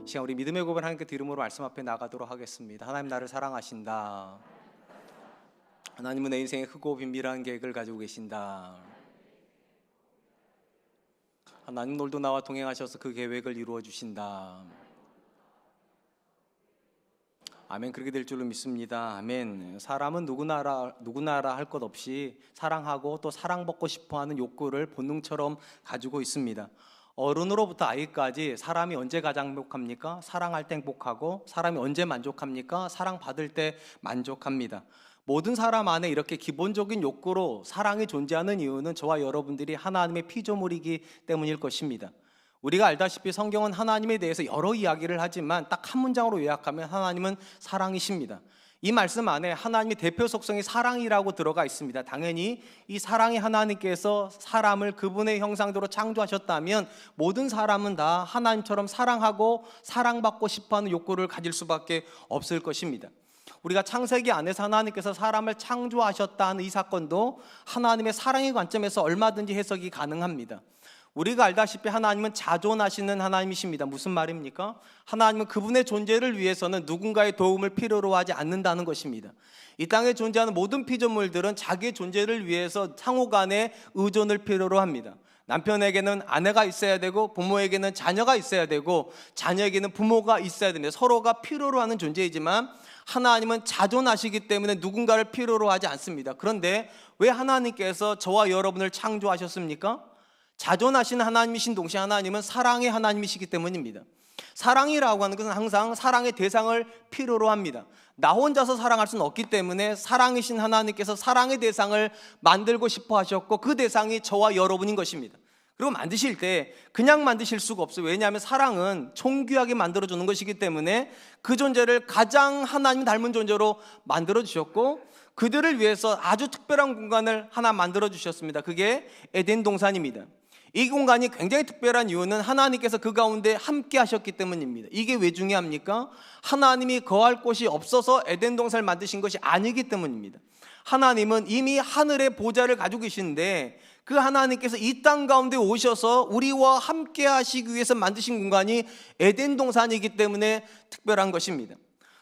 시간 우리 믿음의 고백 하나님께 드림으로 말씀 앞에 나가도록 하겠습니다. 하나님 나를 사랑하신다. 하나님은 내 인생에 크고 빈밀한 계획을 가지고 계신다. 하나님 오늘도 나와 동행하셔서 그 계획을 이루어 주신다. 아멘. 그렇게 될 줄로 믿습니다. 아멘. 사람은 누구나라 할 것 없이 사랑하고 또 사랑받고 싶어하는 욕구를 본능처럼 가지고 있습니다. 어른으로부터 아이까지 사람이 언제 가장 행복합니까? 사랑할 때 행복하고, 사람이 언제 만족합니까? 사랑받을 때 만족합니다. 모든 사람 안에 이렇게 기본적인 욕구로 사랑이 존재하는 이유는 저와 여러분들이 하나님의 피조물이기 때문일 것입니다. 우리가 알다시피 성경은 하나님에 대해서 여러 이야기를 하지만 딱 한 문장으로 요약하면 하나님은 사랑이십니다. 이 말씀 안에 하나님의 대표 속성이 사랑이라고 들어가 있습니다. 당연히 이 사랑의 하나님께서 사람을 그분의 형상대로 창조하셨다면 모든 사람은 다 하나님처럼 사랑하고 사랑받고 싶어하는 욕구를 가질 수밖에 없을 것입니다. 우리가 창세기 안에서 하나님께서 사람을 창조하셨다는 이 사건도 하나님의 사랑의 관점에서 얼마든지 해석이 가능합니다. 우리가 알다시피 하나님은 자존하시는 하나님이십니다. 무슨 말입니까? 하나님은 그분의 존재를 위해서는 누군가의 도움을 필요로 하지 않는다는 것입니다. 이 땅에 존재하는 모든 피조물들은 자기의 존재를 위해서 상호 간의 의존을 필요로 합니다. 남편에게는 아내가 있어야 되고, 부모에게는 자녀가 있어야 되고, 자녀에게는 부모가 있어야 됩니다. 서로가 필요로 하는 존재이지만 하나님은 자존하시기 때문에 누군가를 필요로 하지 않습니다. 그런데 왜 하나님께서 저와 여러분을 창조하셨습니까? 자존하시는 하나님이신 동시에 하나님은 사랑의 하나님이시기 때문입니다. 사랑이라고 하는 것은 항상 사랑의 대상을 필요로 합니다. 나 혼자서 사랑할 수는 없기 때문에 사랑이신 하나님께서 사랑의 대상을 만들고 싶어 하셨고, 그 대상이 저와 여러분인 것입니다. 그리고 만드실 때 그냥 만드실 수가 없어요. 왜냐하면 사랑은 총귀하게 만들어주는 것이기 때문에 그 존재를 가장 하나님 닮은 존재로 만들어주셨고, 그들을 위해서 아주 특별한 공간을 하나 만들어주셨습니다. 그게 에덴 동산입니다. 이 공간이 굉장히 특별한 이유는 하나님께서 그 가운데 함께 하셨기 때문입니다. 이게 왜 중요합니까? 하나님이 거할 곳이 없어서 에덴 동산을 만드신 것이 아니기 때문입니다. 하나님은 이미 하늘의 보좌를 가지고 계시는데 그 하나님께서 이 땅 가운데 오셔서 우리와 함께 하시기 위해서 만드신 공간이 에덴 동산이기 때문에 특별한 것입니다.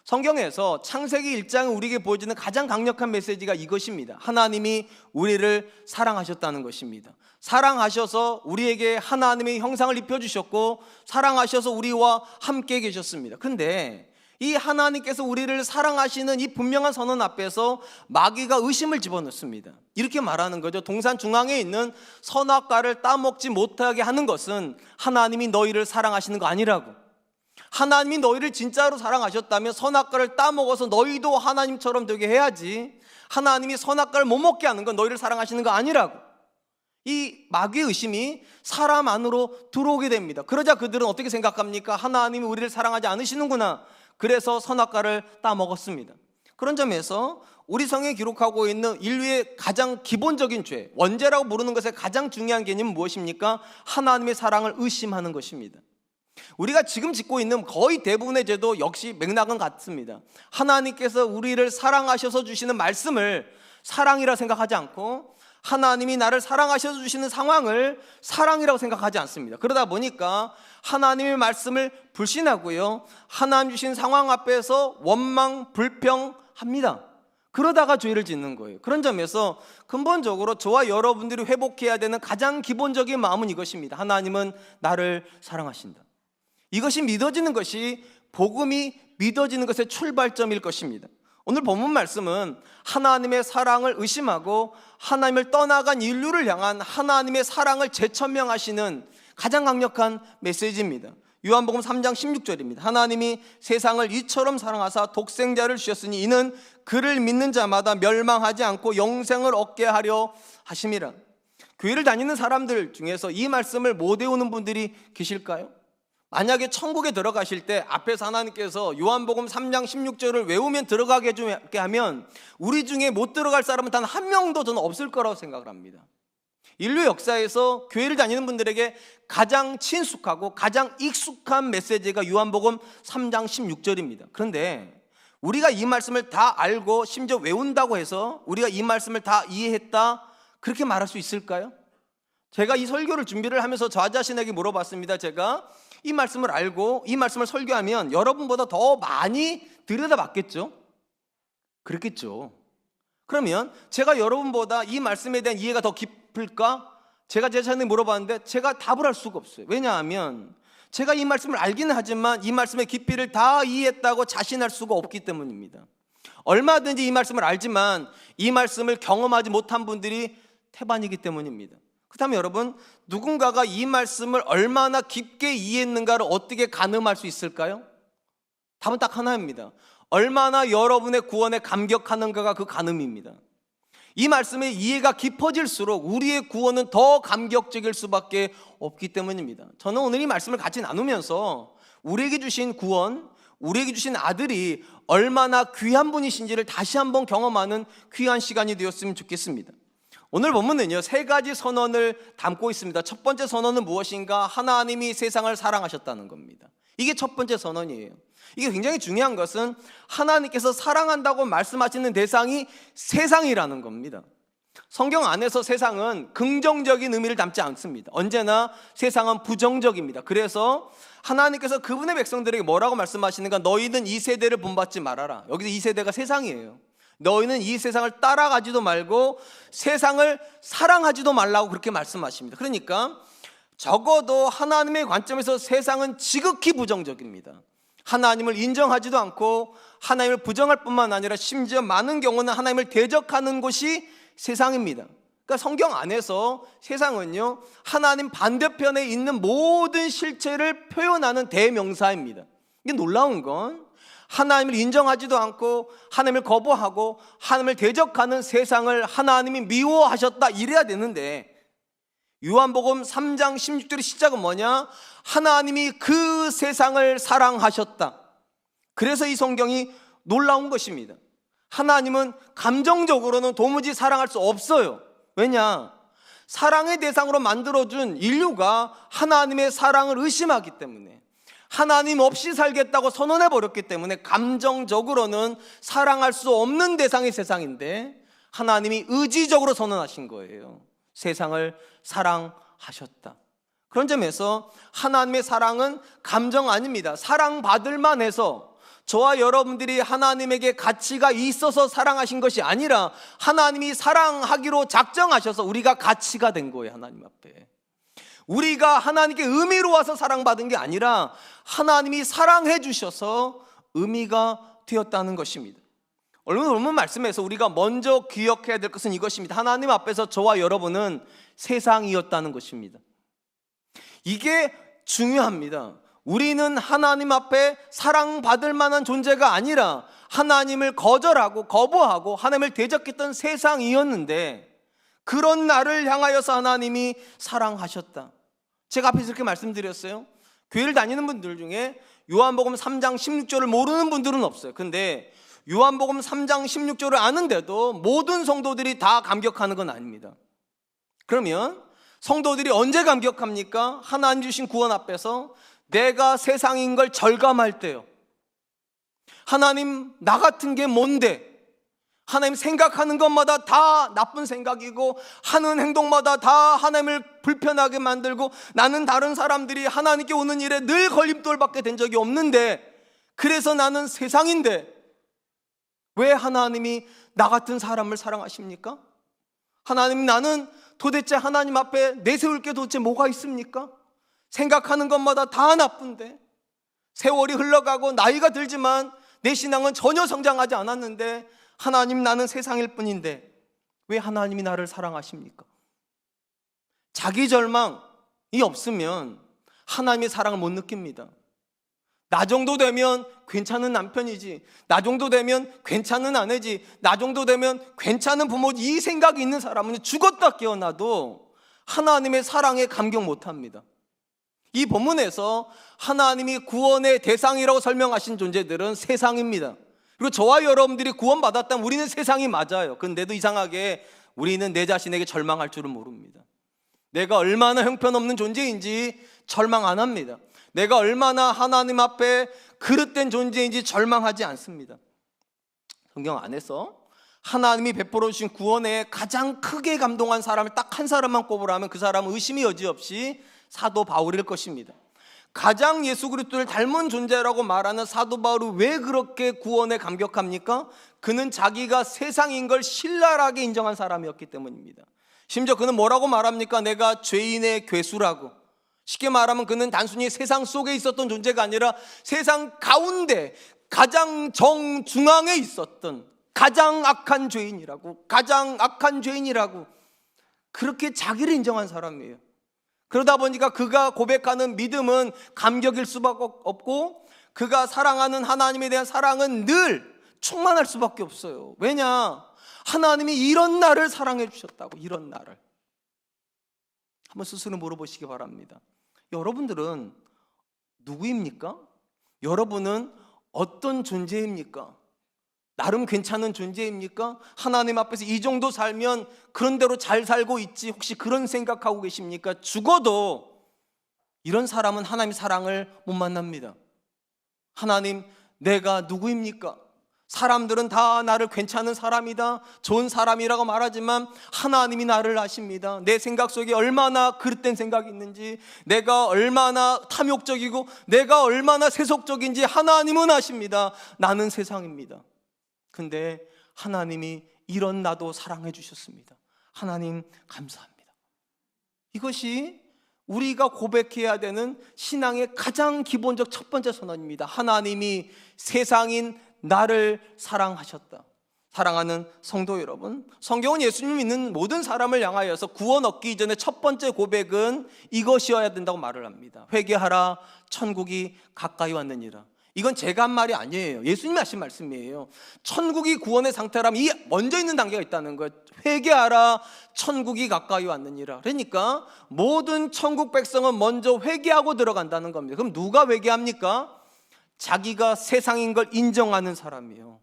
성경에서 창세기 1장은 우리에게 보여주는 가장 강력한 메시지가 이것입니다. 하나님이 우리를 사랑하셨다는 것입니다. 사랑하셔서 우리에게 하나님의 형상을 입혀주셨고, 사랑하셔서 우리와 함께 계셨습니다. 그런데 이 하나님께서 우리를 사랑하시는 이 분명한 선언 앞에서 마귀가 의심을 집어넣습니다. 이렇게 말하는 거죠. 동산 중앙에 있는 선악과를 따먹지 못하게 하는 것은 하나님이 너희를 사랑하시는 거 아니라고. 하나님이 너희를 진짜로 사랑하셨다면 선악과를 따먹어서 너희도 하나님처럼 되게 해야지, 하나님이 선악과를 못 먹게 하는 건 너희를 사랑하시는 거 아니라고. 이 마귀의 의심이 사람 안으로 들어오게 됩니다. 그러자 그들은 어떻게 생각합니까? 하나님이 우리를 사랑하지 않으시는구나. 그래서 선악과를 따먹었습니다. 그런 점에서 우리 성경에 기록하고 있는 인류의 가장 기본적인 죄, 원죄라고 부르는 것의 가장 중요한 개념은 무엇입니까? 하나님의 사랑을 의심하는 것입니다. 우리가 지금 짓고 있는 거의 대부분의 죄도 역시 맥락은 같습니다. 하나님께서 우리를 사랑하셔서 주시는 말씀을 사랑이라 생각하지 않고, 하나님이 나를 사랑하셔서 주시는 상황을 사랑이라고 생각하지 않습니다. 그러다 보니까 하나님의 말씀을 불신하고요, 하나님 주신 상황 앞에서 원망, 불평합니다. 그러다가 죄를 짓는 거예요. 그런 점에서 근본적으로 저와 여러분들이 회복해야 되는 가장 기본적인 마음은 이것입니다. 하나님은 나를 사랑하신다. 이것이 믿어지는 것이 복음이 믿어지는 것의 출발점일 것입니다. 오늘 본문 말씀은 하나님의 사랑을 의심하고 하나님을 떠나간 인류를 향한 하나님의 사랑을 재천명하시는 가장 강력한 메시지입니다. 요한복음 3장 16절입니다. 하나님이 세상을 이처럼 사랑하사 독생자를 주셨으니 이는 그를 믿는 자마다 멸망하지 않고 영생을 얻게 하려 하심이라. 교회를 다니는 사람들 중에서 이 말씀을 못 외우는 분들이 계실까요? 만약에 천국에 들어가실 때 앞에서 하나님께서 요한복음 3장 16절을 외우면 들어가게 하면 우리 중에 못 들어갈 사람은 단 한 명도 저는 없을 거라고 생각을 합니다. 인류 역사에서 교회를 다니는 분들에게 가장 친숙하고 가장 익숙한 메시지가 요한복음 3장 16절입니다. 그런데 우리가 이 말씀을 다 알고 심지어 외운다고 해서 우리가 이 말씀을 다 이해했다, 그렇게 말할 수 있을까요? 제가 이 설교를 준비를 하면서 저 자신에게 물어봤습니다. 제가 이 말씀을 알고 이 말씀을 설교하면 여러분보다 더 많이 들여다봤겠죠? 그렇겠죠. 그러면 제가 여러분보다 이 말씀에 대한 이해가 더 깊을까? 제가 제 자신에게 물어봤는데 제가 답을 할 수가 없어요. 왜냐하면 제가 이 말씀을 알기는 하지만 이 말씀의 깊이를 다 이해했다고 자신할 수가 없기 때문입니다. 얼마든지 이 말씀을 알지만 이 말씀을 경험하지 못한 분들이 태반이기 때문입니다. 그렇다면 여러분, 누군가가 이 말씀을 얼마나 깊게 이해했는가를 어떻게 가늠할 수 있을까요? 답은 딱 하나입니다. 얼마나 여러분의 구원에 감격하는가가 그 가늠입니다. 이 말씀의 이해가 깊어질수록 우리의 구원은 더 감격적일 수밖에 없기 때문입니다. 저는 오늘 이 말씀을 같이 나누면서 우리에게 주신 구원, 우리에게 주신 아들이 얼마나 귀한 분이신지를 다시 한번 경험하는 귀한 시간이 되었으면 좋겠습니다. 오늘 본문은요, 3가지 선언을 담고 있습니다. 첫 번째 선언은 무엇인가? 하나님이 세상을 사랑하셨다는 겁니다. 이게 첫 번째 선언이에요. 이게 굉장히 중요한 것은 하나님께서 사랑한다고 말씀하시는 대상이 세상이라는 겁니다. 성경 안에서 세상은 긍정적인 의미를 담지 않습니다. 언제나 세상은 부정적입니다. 그래서 하나님께서 그분의 백성들에게 뭐라고 말씀하시는가? 너희는 이 세대를 본받지 말아라. 여기서 이 세대가 세상이에요. 너희는 이 세상을 따라가지도 말고 세상을 사랑하지도 말라고 그렇게 말씀하십니다. 그러니까 적어도 하나님의 관점에서 세상은 지극히 부정적입니다. 하나님을 인정하지도 않고 하나님을 부정할 뿐만 아니라 심지어 많은 경우는 하나님을 대적하는 곳이 세상입니다. 그러니까 성경 안에서 세상은요, 하나님 반대편에 있는 모든 실체를 표현하는 대명사입니다. 이게 놀라운 건 하나님을 인정하지도 않고 하나님을 거부하고 하나님을 대적하는 세상을 하나님이 미워하셨다 이래야 되는데, 요한복음 3장 16절의 시작은 뭐냐? 하나님이 그 세상을 사랑하셨다. 그래서 이 성경이 놀라운 것입니다. 하나님은 감정적으로는 도무지 사랑할 수 없어요. 왜냐? 사랑의 대상으로 만들어준 인류가 하나님의 사랑을 의심하기 때문에, 하나님 없이 살겠다고 선언해버렸기 때문에 감정적으로는 사랑할 수 없는 대상의 세상인데 하나님이 의지적으로 선언하신 거예요. 세상을 사랑하셨다. 그런 점에서 하나님의 사랑은 감정 아닙니다. 사랑받을 만해서 저와 여러분들이 하나님에게 가치가 있어서 사랑하신 것이 아니라 하나님이 사랑하기로 작정하셔서 우리가 가치가 된 거예요. 하나님 앞에 우리가 하나님께 의미로 와서 사랑받은 게 아니라 하나님이 사랑해 주셔서 의미가 되었다는 것입니다. 오늘 말씀에서 우리가 먼저 기억해야 될 것은 이것입니다. 하나님 앞에서 저와 여러분은 세상이었다는 것입니다. 이게 중요합니다. 우리는 하나님 앞에 사랑받을 만한 존재가 아니라 하나님을 거절하고 거부하고 하나님을 대적했던 세상이었는데, 그런 나를 향하여서 하나님이 사랑하셨다. 제가 앞에서 이렇게 말씀드렸어요. 교회를 다니는 분들 중에 요한복음 3장 16절을 모르는 분들은 없어요. 근데 요한복음 3장 16절을 아는데도 모든 성도들이 다 감격하는 건 아닙니다. 그러면 성도들이 언제 감격합니까? 하나님 주신 구원 앞에서 내가 세상인 걸 절감할 때요. 하나님, 나 같은 게 뭔데? 하나님 생각하는 것마다 다 나쁜 생각이고 하는 행동마다 다 하나님을 불편하게 만들고 나는 다른 사람들이 하나님께 오는 일에 늘 걸림돌 받게 된 적이 없는데, 그래서 나는 세상인데 왜 하나님이 나 같은 사람을 사랑하십니까? 하나님, 나는 도대체 하나님 앞에 내세울 게 도대체 뭐가 있습니까? 생각하는 것마다 다 나쁜데, 세월이 흘러가고 나이가 들지만 내 신앙은 전혀 성장하지 않았는데, 하나님, 나는 세상일 뿐인데 왜 하나님이 나를 사랑하십니까? 자기 절망이 없으면 하나님의 사랑을 못 느낍니다. 나 정도 되면 괜찮은 남편이지, 나 정도 되면 괜찮은 아내지, 나 정도 되면 괜찮은 부모지, 이 생각이 있는 사람은 죽었다 깨어나도 하나님의 사랑에 감격 못합니다. 이 본문에서 하나님이 구원의 대상이라고 설명하신 존재들은 세상입니다. 그리고 저와 여러분들이 구원받았다면 우리는 세상이 맞아요. 근데도 이상하게 우리는 내 자신에게 절망할 줄은 모릅니다. 내가 얼마나 형편없는 존재인지 절망 안 합니다. 내가 얼마나 하나님 앞에 그릇된 존재인지 절망하지 않습니다. 성경 안에서 하나님이 베풀어 주신 구원에 가장 크게 감동한 사람을 딱 한 사람만 꼽으라면 그 사람은 의심이 여지없이 사도 바울일 것입니다. 가장 예수 그리스도를 닮은 존재라고 말하는 사도 바울이 왜 그렇게 구원에 감격합니까? 그는 자기가 세상인 걸 신랄하게 인정한 사람이었기 때문입니다. 심지어 그는 뭐라고 말합니까? 내가 죄인의 괴수라고. 쉽게 말하면 그는 단순히 세상 속에 있었던 존재가 아니라 세상 가운데 가장 정중앙에 있었던 가장 악한 죄인이라고, 가장 악한 죄인이라고 그렇게 자기를 인정한 사람이에요. 그러다 보니까 그가 고백하는 믿음은 감격일 수밖에 없고, 그가 사랑하는 하나님에 대한 사랑은 늘 충만할 수밖에 없어요. 왜냐? 하나님이 이런 나를 사랑해 주셨다고. 이런 나를 한번 스스로 물어보시기 바랍니다. 여러분들은 누구입니까? 여러분은 어떤 존재입니까? 나름 괜찮은 존재입니까? 하나님 앞에서 이 정도 살면 그런 대로 잘 살고 있지, 혹시 그런 생각하고 계십니까? 죽어도 이런 사람은 하나님의 사랑을 못 만납니다. 하나님, 내가 누구입니까? 사람들은 다 나를 괜찮은 사람이다, 좋은 사람이라고 말하지만 하나님이 나를 아십니다. 내 생각 속에 얼마나 그릇된 생각이 있는지, 내가 얼마나 탐욕적이고 내가 얼마나 세속적인지 하나님은 아십니다. 나는 세상입니다. 근데 하나님이 이런 나도 사랑해 주셨습니다. 하나님 감사합니다. 이것이 우리가 고백해야 되는 신앙의 가장 기본적 첫 번째 선언입니다. 하나님이 세상인 나를 사랑하셨다. 사랑하는 성도 여러분, 성경은 예수님 믿는 모든 사람을 향하여서 구원 얻기 이전에 첫 번째 고백은 이것이어야 된다고 말을 합니다. 회개하라, 천국이 가까이 왔느니라. 이건 제가 한 말이 아니에요. 예수님이 하신 말씀이에요. 천국이 구원의 상태라면 이 먼저 있는 단계가 있다는 거예요. 회개하라, 천국이 가까이 왔느니라. 그러니까 모든 천국 백성은 먼저 회개하고 들어간다는 겁니다. 그럼 누가 회개합니까? 자기가 세상인 걸 인정하는 사람이에요.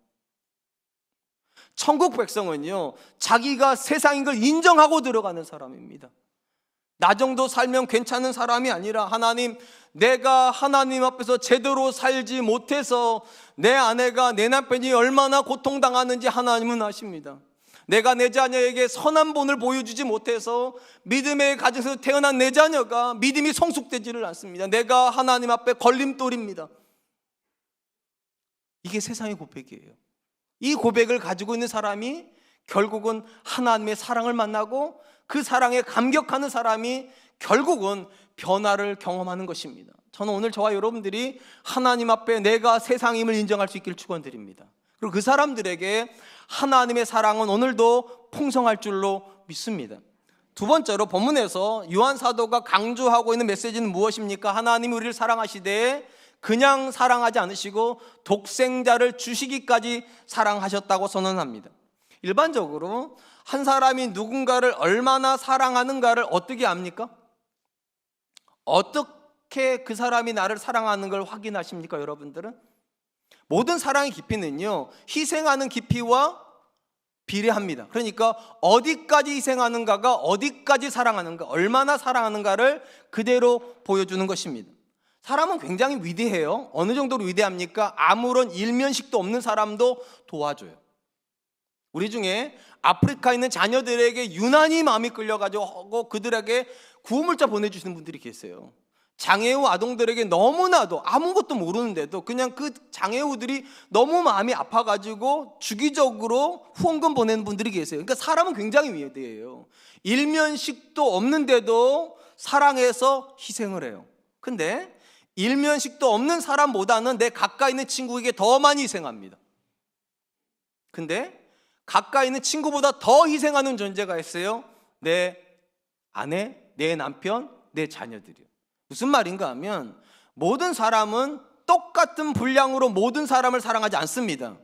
천국 백성은요, 자기가 세상인 걸 인정하고 들어가는 사람입니다. 나 정도 살면 괜찮은 사람이 아니라, 하나님, 내가 하나님 앞에서 제대로 살지 못해서 내 아내가, 내 남편이 얼마나 고통당하는지 하나님은 아십니다. 내가 내 자녀에게 선한 본을 보여주지 못해서 믿음의 가정에서 태어난 내 자녀가 믿음이 성숙되지를 않습니다. 내가 하나님 앞에 걸림돌입니다. 이게 세상의 고백이에요. 이 고백을 가지고 있는 사람이 결국은 하나님의 사랑을 만나고 그 사랑에 감격하는 사람이 결국은 변화를 경험하는 것입니다. 저는 오늘 저와 여러분들이 하나님 앞에 내가 세상임을 인정할 수 있기를 축원드립니다. 그리고 그 사람들에게 하나님의 사랑은 오늘도 풍성할 줄로 믿습니다. 두 번째로 본문에서 요한 사도가 강조하고 있는 메시지는 무엇입니까? 하나님이 우리를 사랑하시되 그냥 사랑하지 않으시고 독생자를 주시기까지 사랑하셨다고 선언합니다. 일반적으로 한 사람이 누군가를 얼마나 사랑하는가를 어떻게 압니까? 어떻게 그 사람이 나를 사랑하는 걸 확인하십니까, 여러분들은? 모든 사랑의 깊이는요, 희생하는 깊이와 비례합니다. 그러니까 어디까지 희생하는가가 어디까지 사랑하는가, 얼마나 사랑하는가를 그대로 보여주는 것입니다. 사람은 굉장히 위대해요. 어느 정도로 위대합니까? 아무런 일면식도 없는 사람도 도와줘요. 우리 중에 아프리카에 있는 자녀들에게 유난히 마음이 끌려가지고 그들에게 구호물자 보내주시는 분들이 계세요. 장애우 아동들에게 너무나도 아무것도 모르는데도 그냥 그 장애우들이 너무 마음이 아파가지고 주기적으로 후원금 보내는 분들이 계세요. 그러니까 사람은 굉장히 위대해요. 일면식도 없는데도 사랑해서 희생을 해요. 근데 일면식도 없는 사람보다는 내 가까이 있는 친구에게 더 많이 희생합니다. 근데 가까이 있는 친구보다 더 희생하는 존재가 있어요. 내 아내, 내 남편, 내 자녀들이요. 무슨 말인가 하면 모든 사람은 똑같은 분량으로 모든 사람을 사랑하지 않습니다.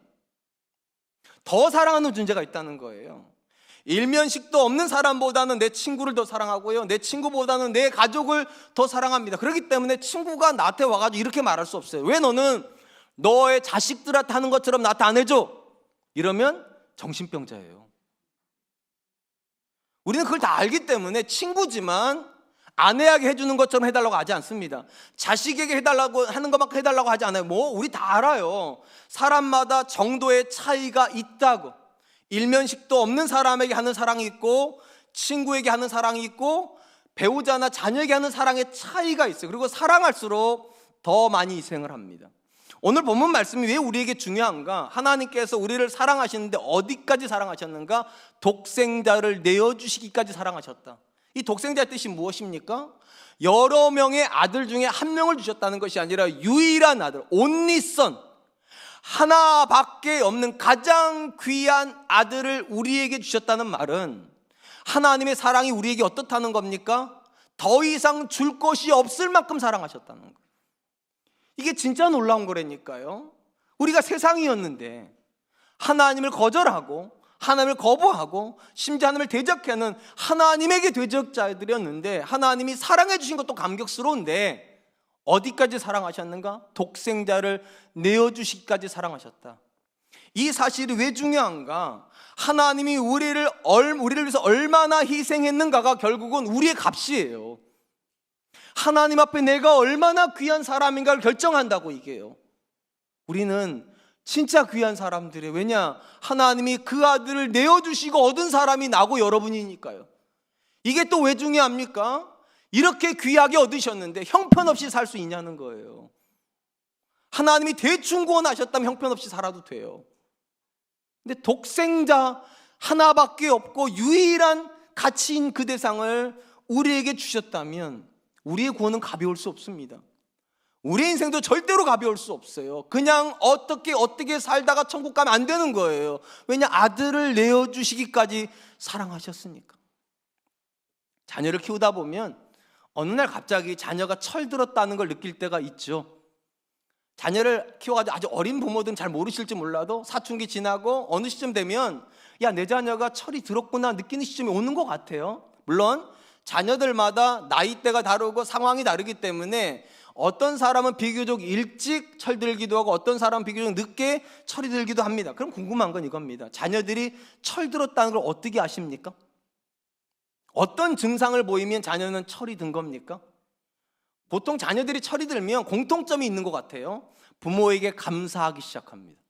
더 사랑하는 존재가 있다는 거예요. 일면식도 없는 사람보다는 내 친구를 더 사랑하고요, 내 친구보다는 내 가족을 더 사랑합니다. 그렇기 때문에 친구가 나한테 와가지고 이렇게 말할 수 없어요. 왜 너는 너의 자식들한테 하는 것처럼 나한테 안 해줘? 이러면 정신병자예요. 우리는 그걸 다 알기 때문에 친구지만 아내에게 해주는 것처럼 해달라고 하지 않습니다. 자식에게 해달라고 하는 것만큼 해달라고 하지 않아요. 우리 다 알아요. 사람마다 정도의 차이가 있다고. 일면식도 없는 사람에게 하는 사랑이 있고, 친구에게 하는 사랑이 있고, 배우자나 자녀에게 하는 사랑의 차이가 있어요. 그리고 사랑할수록 더 많이 희생을 합니다. 오늘 본문 말씀이 왜 우리에게 중요한가? 하나님께서 우리를 사랑하시는데 어디까지 사랑하셨는가? 독생자를 내어주시기까지 사랑하셨다. 이 독생자의 뜻이 무엇입니까? 여러 명의 아들 중에 한 명을 주셨다는 것이 아니라 유일한 아들, only son, 하나밖에 없는 가장 귀한 아들을 우리에게 주셨다는 말은 하나님의 사랑이 우리에게 어떻다는 겁니까? 더 이상 줄 것이 없을 만큼 사랑하셨다는 거예요. 이게 진짜 놀라운 거라니까요. 우리가 세상이었는데 하나님을 거절하고 하나님을 거부하고 심지어 하나님을 대적하는 하나님에게 대적자들이었는데 하나님이 사랑해 주신 것도 감격스러운데 어디까지 사랑하셨는가? 독생자를 내어주시기까지 사랑하셨다. 이 사실이 왜 중요한가? 하나님이 우리를 위해서 얼마나 희생했는가가 결국은 우리의 값이에요. 하나님 앞에 내가 얼마나 귀한 사람인가를 결정한다고 이게요. 우리는 진짜 귀한 사람들이에요. 왜냐? 하나님이 그 아들을 내어주시고 얻은 사람이 나고 여러분이니까요. 이게 또 왜 중요합니까? 이렇게 귀하게 얻으셨는데 형편없이 살 수 있냐는 거예요. 하나님이 대충 구원하셨다면 형편없이 살아도 돼요. 근데 독생자 하나밖에 없고 유일한 가치인 그 대상을 우리에게 주셨다면 우리의 구원은 가벼울 수 없습니다. 우리의 인생도 절대로 가벼울 수 없어요. 그냥 어떻게 살다가 천국 가면 안 되는 거예요. 왜냐? 아들을 내어주시기까지 사랑하셨으니까. 자녀를 키우다 보면 어느 날 갑자기 자녀가 철들었다는 걸 느낄 때가 있죠. 자녀를 키워가지고 아주 어린 부모들은 잘 모르실지 몰라도 사춘기 지나고 어느 시점 되면 야, 내 자녀가 철이 들었구나 느끼는 시점이 오는 것 같아요. 물론 자녀들마다 나이대가 다르고 상황이 다르기 때문에 어떤 사람은 비교적 일찍 철들기도 하고 어떤 사람은 비교적 늦게 철이 들기도 합니다. 그럼 궁금한 건 이겁니다. 자녀들이 철들었다는 걸 어떻게 아십니까? 어떤 증상을 보이면 자녀는 철이 든 겁니까? 보통 자녀들이 철이 들면 공통점이 있는 것 같아요. 부모에게 감사하기 시작합니다.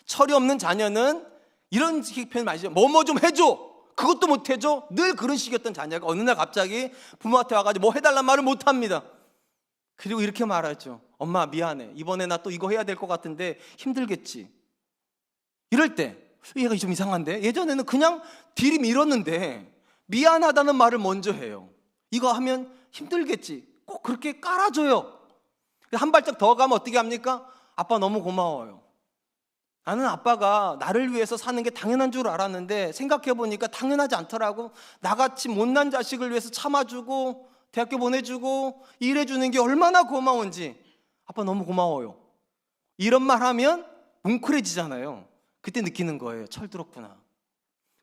철이 없는 자녀는 이런 식의 표현 많이 하죠. 뭐 좀 해줘. 그것도 못 해줘. 늘 그런 식이었던 자녀가 어느 날 갑자기 부모한테 와가지고 뭐 해달란 말을 못 합니다. 그리고 이렇게 말하죠. 엄마 미안해. 이번에 나 또 이거 해야 될 것 같은데 힘들겠지. 이럴 때 얘가 좀 이상한데 예전에는 그냥 뒤를 밀었는데 미안하다는 말을 먼저 해요. 이거 하면 힘들겠지. 꼭 그렇게 깔아줘요. 한 발짝 더 가면 어떻게 합니까? 아빠 너무 고마워요. 나는 아빠가 나를 위해서 사는 게 당연한 줄 알았는데 생각해보니까 당연하지 않더라고. 나같이 못난 자식을 위해서 참아주고 대학교 보내주고 일해주는 게 얼마나 고마운지. 아빠 너무 고마워요. 이런 말 하면 뭉클해지잖아요. 그때 느끼는 거예요. 철들었구나.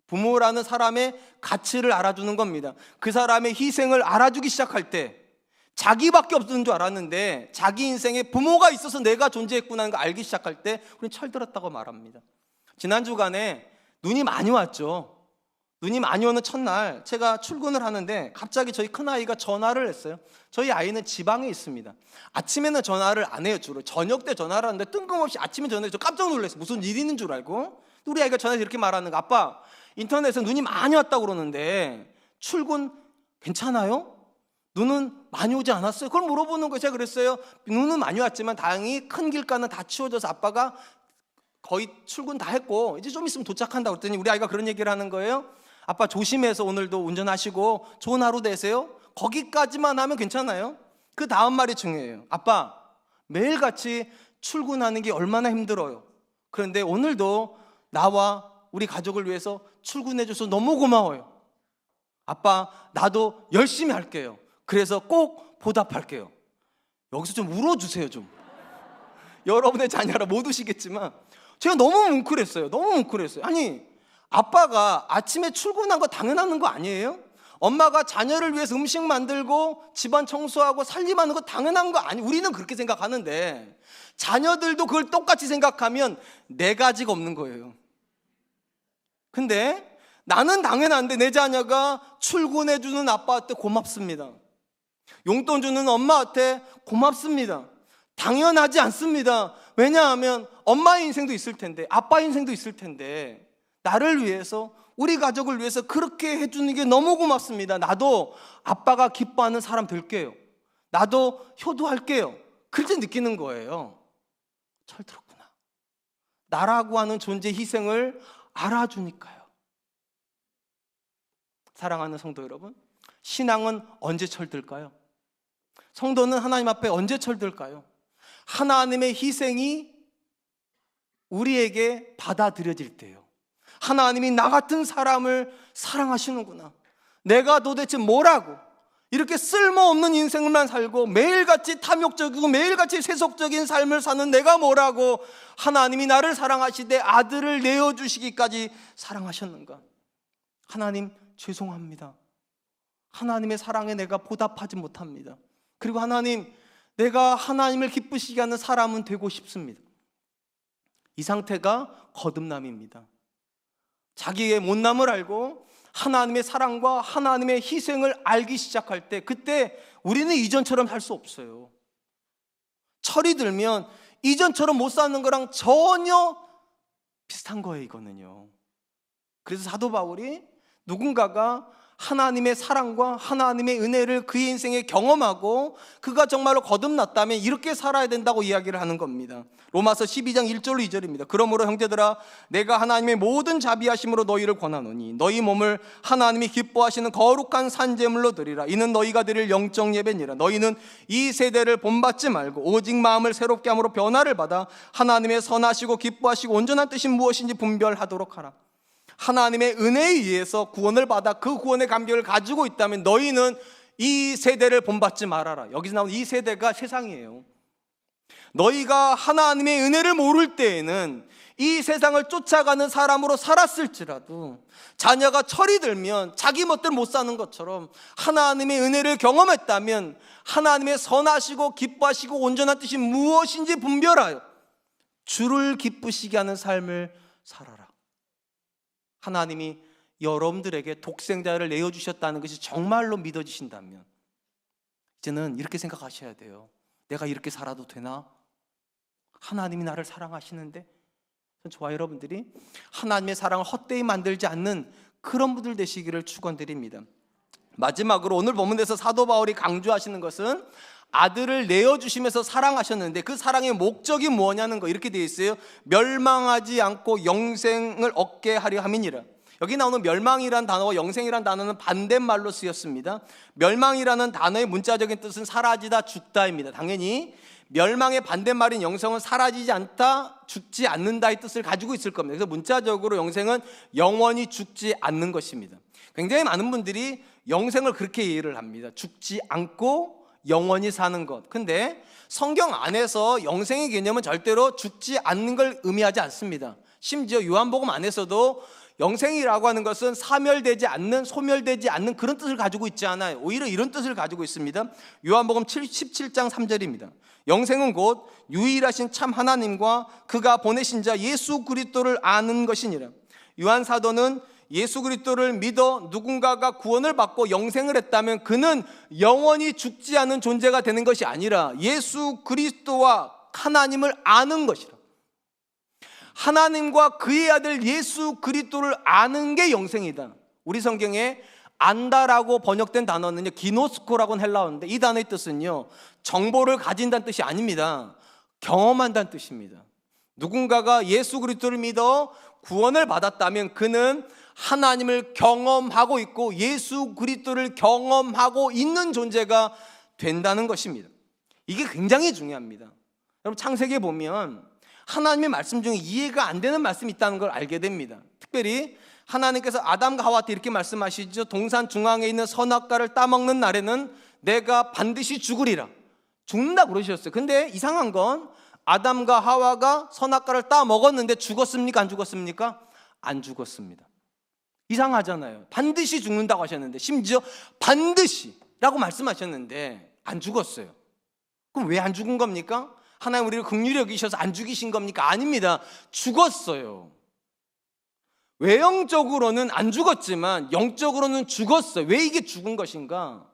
부모라는 사람의 가치를 알아주는 겁니다. 그 사람의 희생을 알아주기 시작할 때 자기밖에 없는 줄 알았는데 자기 인생에 부모가 있어서 내가 존재했구나 하는 걸 알기 시작할 때 우리는 철들었다고 말합니다. 지난 주간에 눈이 많이 왔죠. 눈이 많이 오는 첫날 제가 출근을 하는데 갑자기 저희 큰아이가 전화를 했어요. 저희 아이는 지방에 있습니다. 아침에는 전화를 안 해요. 주로 저녁 때 전화를 하는데 뜬금없이 아침에 전화해서 깜짝 놀랐어요. 무슨 일 있는 줄 알고. 우리 아이가 전화해서 이렇게 말하는 거. 아빠, 인터넷에 눈이 많이 왔다고 그러는데 출근 괜찮아요? 눈은 많이 오지 않았어요? 그걸 물어보는 거예요. 제가 그랬어요. 눈은 많이 왔지만 다행히 큰 길가는 다 치워져서 아빠가 거의 출근 다 했고 이제 좀 있으면 도착한다고 그랬더니 우리 아이가 그런 얘기를 하는 거예요. 아빠 조심해서 오늘도 운전하시고 좋은 하루 되세요. 거기까지만 하면 괜찮아요. 그 다음 말이 중요해요. 아빠, 매일같이 출근하는 게 얼마나 힘들어요. 그런데 오늘도 나와 우리 가족을 위해서 출근해줘서 너무 고마워요. 아빠, 나도 열심히 할게요. 그래서 꼭 보답할게요. 여기서 좀 울어주세요. 좀 여러분의 자녀라 못 우시겠지만 제가 너무 뭉클했어요. 아니, 아빠가 아침에 출근한 거 당연한 거 아니에요? 엄마가 자녀를 위해서 음식 만들고 집안 청소하고 살림하는 거 당연한 거 아니에요? 우리는 그렇게 생각하는데 자녀들도 그걸 똑같이 생각하면 네 가지가 없는 거예요. 근데 나는 당연한데 내 자녀가 출근해주는 아빠한테 고맙습니다. 용돈 주는 엄마한테 고맙습니다. 당연하지 않습니다. 왜냐하면 엄마의 인생도 있을 텐데 아빠의 인생도 있을 텐데 나를 위해서, 우리 가족을 위해서 그렇게 해주는 게 너무 고맙습니다. 나도 아빠가 기뻐하는 사람 될게요. 나도 효도할게요. 그럴 때 느끼는 거예요. 철들었구나. 나라고 하는 존재 희생을 알아주니까요. 사랑하는 성도 여러분, 신앙은 언제 철들까요? 성도는 하나님 앞에 언제 철들까요? 하나님의 희생이 우리에게 받아들여질 때요. 하나님이 나 같은 사람을 사랑하시는구나. 내가 도대체 뭐라고 이렇게 쓸모없는 인생만 살고 매일같이 탐욕적이고 매일같이 세속적인 삶을 사는 내가 뭐라고 하나님이 나를 사랑하시되 아들을 내어주시기까지 사랑하셨는가. 하나님 죄송합니다. 하나님의 사랑에 내가 보답하지 못합니다. 그리고 하나님, 내가 하나님을 기쁘시게 하는 사람은 되고 싶습니다. 이 상태가 거듭남입니다. 자기의 못남을 알고 하나님의 사랑과 하나님의 희생을 알기 시작할 때, 그때 우리는 이전처럼 살 수 없어요. 철이 들면 이전처럼 못 사는 거랑 전혀 비슷한 거예요, 이거는요. 그래서 사도 바울이 누군가가 하나님의 사랑과 하나님의 은혜를 그의 인생에 경험하고 그가 정말로 거듭났다면 이렇게 살아야 된다고 이야기를 하는 겁니다. 로마서 12장 1절로 2절입니다. 그러므로 형제들아, 내가 하나님의 모든 자비하심으로 너희를 권하노니 너희 몸을 하나님이 기뻐하시는 거룩한 산제물로 드리라. 이는 너희가 드릴 영적 예배니라. 너희는 이 세대를 본받지 말고 오직 마음을 새롭게 함으로 변화를 받아 하나님의 선하시고 기뻐하시고 온전한 뜻이 무엇인지 분별하도록 하라. 하나님의 은혜에 의해서 구원을 받아 그 구원의 감격을 가지고 있다면 너희는 이 세대를 본받지 말아라. 여기서 나오는 이 세대가 세상이에요. 너희가 하나님의 은혜를 모를 때에는 이 세상을 쫓아가는 사람으로 살았을지라도 자녀가 철이 들면 자기 멋대로 못 사는 것처럼 하나님의 은혜를 경험했다면 하나님의 선하시고 기뻐하시고 온전한 뜻이 무엇인지 분별하여 주를 기쁘시게 하는 삶을 살아라. 하나님이 여러분들에게 독생자를 내어주셨다는 것이 정말로 믿어지신다면 이제는 이렇게 생각하셔야 돼요. 내가 이렇게 살아도 되나? 하나님이 나를 사랑하시는데. 저와 여러분들이 하나님의 사랑을 헛되이 만들지 않는 그런 분들 되시기를 축원드립니다. 마지막으로 오늘 본문에서 사도 바울이 강조하시는 것은 아들을 내어주시면서 사랑하셨는데 그 사랑의 목적이 뭐냐는 거, 이렇게 되어 있어요. 멸망하지 않고 영생을 얻게 하려 함이니라. 여기 나오는 멸망이란 단어와 영생이란 단어는 반대말로 쓰였습니다. 멸망이라는 단어의 문자적인 뜻은 사라지다, 죽다입니다. 당연히 멸망의 반대말인 영생은 사라지지 않다, 죽지 않는다의 뜻을 가지고 있을 겁니다. 그래서 문자적으로 영생은 영원히 죽지 않는 것입니다. 굉장히 많은 분들이 영생을 그렇게 이해를 합니다. 죽지 않고 영원히 사는 것. 근데 성경 안에서 영생의 개념은 절대로 죽지 않는 걸 의미하지 않습니다. 심지어 요한복음 안에서도 영생이라고 하는 것은 사멸되지 않는, 소멸되지 않는 그런 뜻을 가지고 있지 않아요. 오히려 이런 뜻을 가지고 있습니다. 요한복음 17장 3절입니다. 영생은 곧 유일하신 참 하나님과 그가 보내신 자 예수 그리스도를 아는 것이니라. 요한 사도는 예수 그리스도를 믿어 누군가가 구원을 받고 영생을 했다면 그는 영원히 죽지 않은 존재가 되는 것이 아니라 예수 그리스도와 하나님을 아는 것이라. 하나님과 그의 아들 예수 그리스도를 아는 게 영생이다. 우리 성경에 안다라고 번역된 단어는요, 기노스코라고는 헬라어인데 이 단어의 뜻은요, 정보를 가진다는 뜻이 아닙니다. 경험한다는 뜻입니다. 누군가가 예수 그리스도를 믿어 구원을 받았다면 그는 하나님을 경험하고 있고 예수 그리스도를 경험하고 있는 존재가 된다는 것입니다. 이게 굉장히 중요합니다. 여러분, 창세기에 보면 하나님의 말씀 중에 이해가 안 되는 말씀이 있다는 걸 알게 됩니다. 특별히 하나님께서 아담과 하와한테 이렇게 말씀하시죠. 동산 중앙에 있는 선악과를 따먹는 날에는 내가 반드시 죽으리라. 죽는다 그러셨어요. 근데 이상한 건 아담과 하와가 선악과를 따먹었는데 죽었습니까? 안 죽었습니까? 안 죽었습니다. 이상하잖아요. 반드시 죽는다고 하셨는데, 심지어 반드시라고 말씀하셨는데 안 죽었어요. 그럼 왜 안 죽은 겁니까? 하나님 우리를 긍휼히 여기셔서 안 죽이신 겁니까? 아닙니다. 죽었어요. 외형적으로는 안 죽었지만 영적으로는 죽었어요. 왜 이게 죽은 것인가?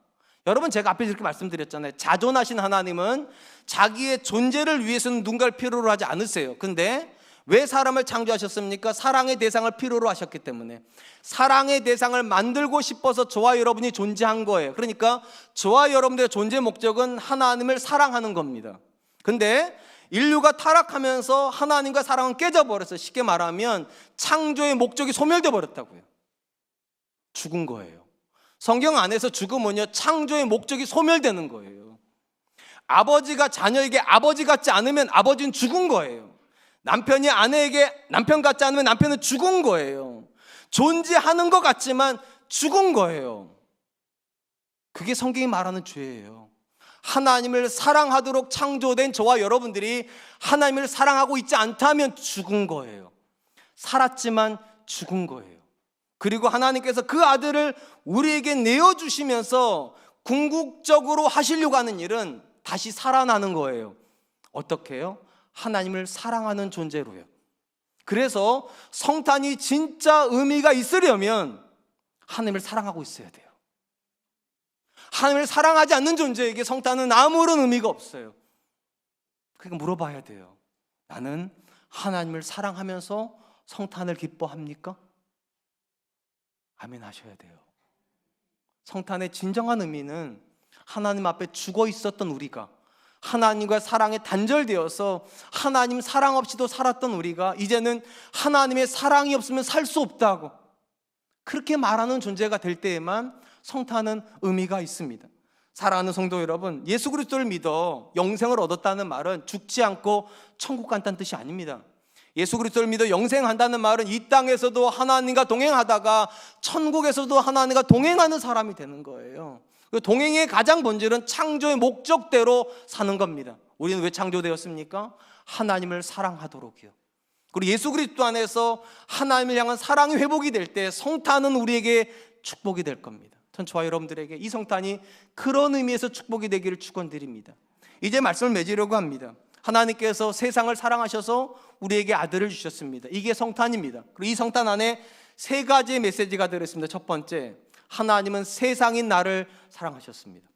여러분, 제가 앞에 이렇게 말씀드렸잖아요. 자존하신 하나님은 자기의 존재를 위해서는 누군가를 필요로 하지 않으세요. 근데 왜 사람을 창조하셨습니까? 사랑의 대상을 필요로 하셨기 때문에. 사랑의 대상을 만들고 싶어서 저와 여러분이 존재한 거예요. 그러니까 저와 여러분들의 존재 목적은 하나님을 사랑하는 겁니다. 근데 인류가 타락하면서 하나님과 사랑은 깨져버렸어요. 쉽게 말하면 창조의 목적이 소멸돼 버렸다고요. 죽은 거예요. 성경 안에서 죽으면요, 창조의 목적이 소멸되는 거예요. 아버지가 자녀에게 아버지 같지 않으면 아버지는 죽은 거예요. 남편이 아내에게 남편 같지 않으면 남편은 죽은 거예요. 존재하는 것 같지만 죽은 거예요. 그게 성경이 말하는 죄예요. 하나님을 사랑하도록 창조된 저와 여러분들이 하나님을 사랑하고 있지 않다면 죽은 거예요. 살았지만 죽은 거예요. 그리고 하나님께서 그 아들을 우리에게 내어주시면서 궁극적으로 하시려고 하는 일은 다시 살아나는 거예요. 어떻게 해요? 하나님을 사랑하는 존재로요. 그래서 성탄이 진짜 의미가 있으려면 하나님을 사랑하고 있어야 돼요. 하나님을 사랑하지 않는 존재에게 성탄은 아무런 의미가 없어요. 그러니까 물어봐야 돼요. 나는 하나님을 사랑하면서 성탄을 기뻐합니까? 아멘 하셔야 돼요. 성탄의 진정한 의미는 하나님 앞에 죽어 있었던 우리가, 하나님과 사랑에 단절되어서 하나님 사랑 없이도 살았던 우리가 이제는 하나님의 사랑이 없으면 살 수 없다고 그렇게 말하는 존재가 될 때에만 성탄은 의미가 있습니다. 사랑하는 성도 여러분, 예수 그리스도를 믿어 영생을 얻었다는 말은 죽지 않고 천국 간다는 뜻이 아닙니다. 예수 그리스도를 믿어 영생한다는 말은 이 땅에서도 하나님과 동행하다가 천국에서도 하나님과 동행하는 사람이 되는 거예요. 동행의 가장 본질은 창조의 목적대로 사는 겁니다. 우리는 왜 창조되었습니까? 하나님을 사랑하도록이요. 그리고 예수 그리스도 안에서 하나님을 향한 사랑이 회복이 될 때 성탄은 우리에게 축복이 될 겁니다. 전 저와 여러분들에게 이 성탄이 그런 의미에서 축복이 되기를 축원드립니다. 이제 말씀을 맺으려고 합니다. 하나님께서 세상을 사랑하셔서 우리에게 아들을 주셨습니다. 이게 성탄입니다. 그리고 이 성탄 안에 세 가지의 메시지가 들어있습니다. 첫 번째, 하나님은 세상인 나를 사랑하셨습니다.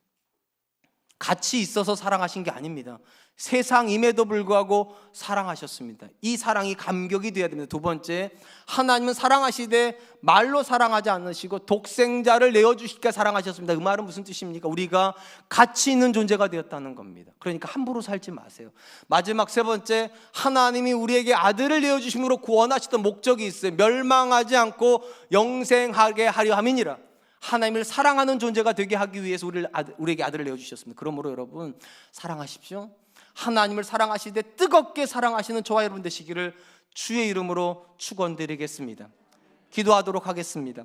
같이 있어서 사랑하신 게 아닙니다. 세상임에도 불구하고 사랑하셨습니다. 이 사랑이 감격이 되어야 됩니다. 두 번째, 하나님은 사랑하시되 말로 사랑하지 않으시고 독생자를 내어주시기까 사랑하셨습니다. 그 말은 무슨 뜻입니까? 우리가 가치 있는 존재가 되었다는 겁니다. 그러니까 함부로 살지 마세요. 마지막 세 번째, 하나님이 우리에게 아들을 내어주심으로 구원하시던 목적이 있어요. 멸망하지 않고 영생하게 하려 함이니라. 하나님을 사랑하는 존재가 되게 하기 위해서 우리에게 아들을 내어주셨습니다. 그러므로 여러분, 사랑하십시오. 하나님을 사랑하시되 뜨겁게 사랑하시는 저와 여러분 되시기를 주의 이름으로 축원드리겠습니다. 기도하도록 하겠습니다.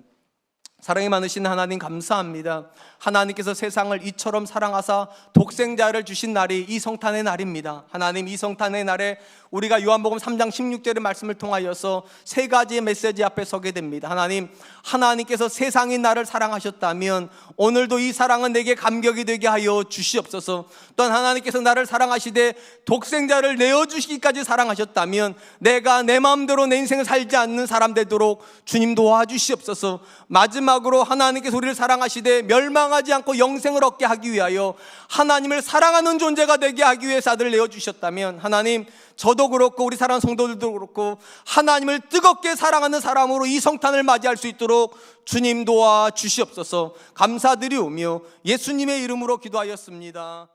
사랑이 많으신 하나님 감사합니다. 하나님께서 세상을 이처럼 사랑하사 독생자를 주신 날이 이 성탄의 날입니다. 하나님, 이 성탄의 날에 우리가 요한복음 3장 16절의 말씀을 통하여서 세 가지의 메시지 앞에 서게 됩니다. 하나님, 하나님께서 세상인 나를 사랑하셨다면 오늘도 이 사랑은 내게 감격이 되게 하여 주시옵소서. 또한 하나님께서 나를 사랑하시되 독생자를 내어주시기까지 사랑하셨다면 내가 내 마음대로 내 인생을 살지 않는 사람 되도록 주님 도와주시옵소서. 마지막으로 하나님께서 우리를 사랑하시되 멸망하지 않고 영생을 얻게 하기 위하여 하나님을 사랑하는 존재가 되게 하기 위해서 아들을 내어주셨다면 하나님, 저도 그렇고 우리 사랑하는 성도들도 그렇고 하나님을 뜨겁게 사랑하는 사람으로 이 성탄을 맞이할 수 있도록 주님 도와주시옵소서. 감사드리오며 예수님의 이름으로 기도하였습니다.